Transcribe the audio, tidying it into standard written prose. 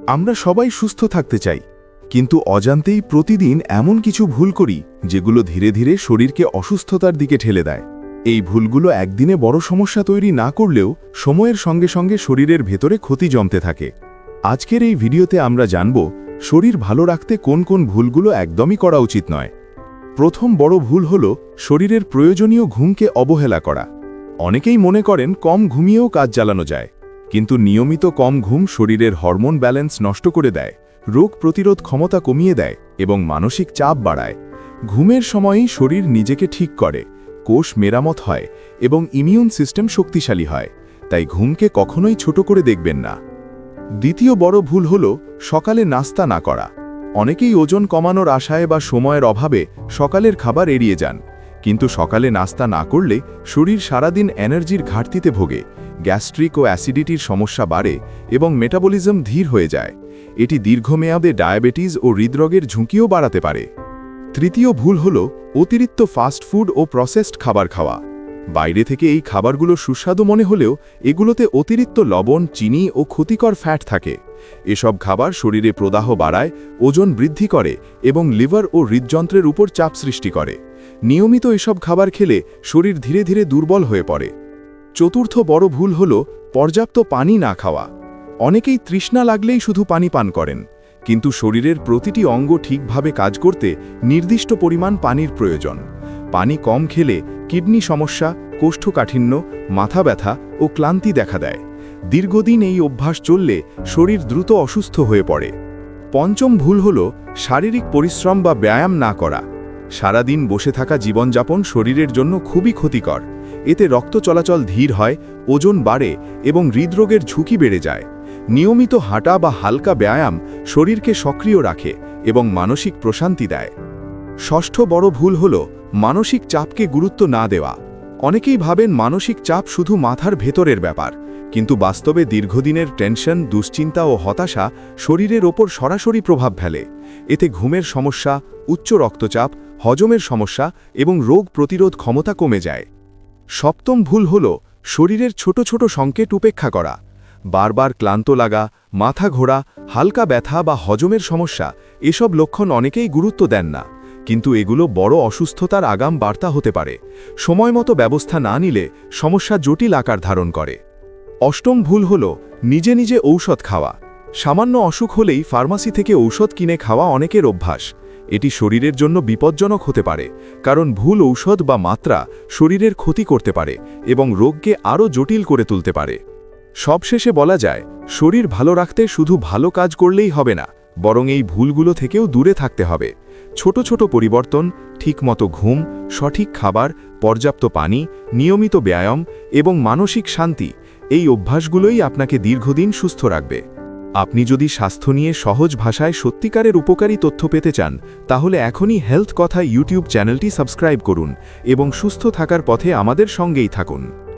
আমরা সবাই সুস্থ থাকতে চাই, কিন্তু অজান্তেই প্রতিদিন এমন কিছু ভুল করি যেগুলো ধীরে ধীরে শরীরকে অসুস্থতার দিকে ঠেলে দেয়। এই ভুলগুলো একদিনে বড় সমস্যা তৈরি না করলেও সময়ের সঙ্গে সঙ্গে শরীরের ভেতরে ক্ষতি জমতে থাকে। আজকের এই ভিডিওতে আমরা জানব শরীর ভালো রাখতে কোন কোন ভুলগুলো একদমই করা উচিত নয়। প্রথম বড় ভুল হল শরীরের প্রয়োজনীয় ঘুমকে অবহেলা করা। অনেকেই মনে করেন কম ঘুমিয়েও কাজ চালানো যায়, কিন্তু নিয়মিত কম ঘুম শরীরের হরমোন ব্যালেন্স নষ্ট করে দেয়, রোগ প্রতিরোধ ক্ষমতা কমিয়ে দেয় এবং মানসিক চাপ বাড়ায়। ঘুমের সময়ই শরীর নিজেকে ঠিক করে, কোষ মেরামত হয় এবং ইমিউন সিস্টেম শক্তিশালী হয়, তাই ঘুমকে কখনোই ছোট করে দেখবেন না। দ্বিতীয় বড় ভুল হল সকালে নাস্তা না করা। অনেকেই ওজন কমানোর আশায় বা সময়ের অভাবে সকালের খাবার এড়িয়ে যান, কিন্তু সকালে নাস্তা না করলে শরীর সারাদিন এনার্জির ঘাটতিতে ভোগে, গ্যাস্ট্রিক ও অ্যাসিডিটির সমস্যা বাড়ে এবং মেটাবলিজম ধীর হয়ে যায়। এটি দীর্ঘমেয়াদে ডায়াবেটিস ও হৃদরোগের ঝুঁকিও বাড়াতে পারে। তৃতীয় ভুল হল অতিরিক্ত ফাস্ট ফুড ও প্রসেসড খাবার খাওয়া। বাইরে থেকে এই খাবারগুলো সুস্বাদু মনে হলেও এগুলোতে অতিরিক্ত লবণ, চিনি ও ক্ষতিকর ফ্যাট থাকে। এসব খাবার শরীরে প্রদাহ বাড়ায়, ওজন বৃদ্ধি করে এবং লিভার ও হৃদযন্ত্রের উপর চাপ সৃষ্টি করে। নিয়মিত এসব খাবার খেলে শরীর ধীরে ধীরে দুর্বল হয়ে পড়ে। চতুর্থ বড় ভুল হল পর্যাপ্ত পানি না খাওয়া। অনেকেই তৃষ্ণা লাগলেই শুধু পানি পান করেন, কিন্তু শরীরের প্রতিটি অঙ্গ ঠিকভাবে কাজ করতে নির্দিষ্ট পরিমাণ পানির প্রয়োজন। পানি কম খেলে কিডনি সমস্যা, কোষ্ঠকাঠিন্য, মাথা ব্যথা ও ক্লান্তি দেখা দেয়। দীর্ঘদিন এই অভ্যাস চললে শরীর দ্রুত অসুস্থ হয়ে পড়ে। পঞ্চম ভুল হল শারীরিক পরিশ্রম বা ব্যায়াম না করা। সারাদিন বসে থাকা জীবনযাপন শরীরের জন্য খুবই ক্ষতিকর। এতে রক্ত চলাচল ধীর হয়, ওজন বাড়ে এবং হৃদরোগের ঝুঁকি বেড়ে যায়। নিয়মিত হাঁটা বা হালকা ব্যায়াম শরীরকে সক্রিয় রাখে এবং মানসিক প্রশান্তি দেয়। ষষ্ঠ বড় ভুল হল মানসিক চাপকে গুরুত্ব না দেওয়া। অনেকেই ভাবেন মানসিক চাপ শুধু মাথার ভেতরের ব্যাপার, কিন্তু বাস্তবে দীর্ঘদিনের টেনশন, দুশ্চিন্তা ও হতাশা শরীরের ওপর সরাসরি প্রভাব ফেলে। এতে ঘুমের সমস্যা, উচ্চ রক্তচাপ, হজমের সমস্যা এবং রোগ প্রতিরোধ ক্ষমতা কমে যায়। সপ্তম ভুল হল শরীরের ছোট ছোট সংকেত উপেক্ষা করা। বারবার ক্লান্ত লাগা, মাথা ঘোরা, হালকা ব্যথা বা হজমের সমস্যা, এসব লক্ষণ অনেকেই গুরুত্ব দেন না, কিন্তু এগুলো বড় অসুস্থতার আগাম বার্তা হতে পারে। সময়মতো ব্যবস্থা না নিলে সমস্যা জটিল আকার ধারণ করে। অষ্টম ভুল হল নিজে নিজে ঔষধ খাওয়া। সামান্য অসুখ হলেই ফার্মাসি থেকে ঔষধ কিনে খাওয়া অনেকের অভ্যাস। এটি শরীরের জন্য বিপজ্জনক হতে পারে, কারণ ভুল ঔষধ বা মাত্রা শরীরের ক্ষতি করতে পারে এবং রোগকে আরও জটিল করে তুলতে পারে। সবশেষে বলা যায়, শরীর ভালো রাখতে শুধু ভালো কাজ করলেই হবে না, বরং এই ভুলগুলো থেকেও দূরে থাকতে হবে। ছোট ছোট পরিবর্তন, ঠিকমতো ঘুম, সঠিক খাবার, পর্যাপ্ত পানি, নিয়মিত ব্যায়াম এবং মানসিক শান্তি, এই অভ্যাসগুলোই আপনাকে দীর্ঘদিন সুস্থ রাখবে। আপনি যদি স্বাস্থ্য নিয়ে সহজ ভাষায় সত্যিকারের উপকারী তথ্য পেতে চান, তাহলে এখনই হেলথ কথা ইউটিউব চ্যানেলটি সাবস্ক্রাইব করুন এবং সুস্থ থাকার পথে আমাদের সঙ্গেই থাকুন।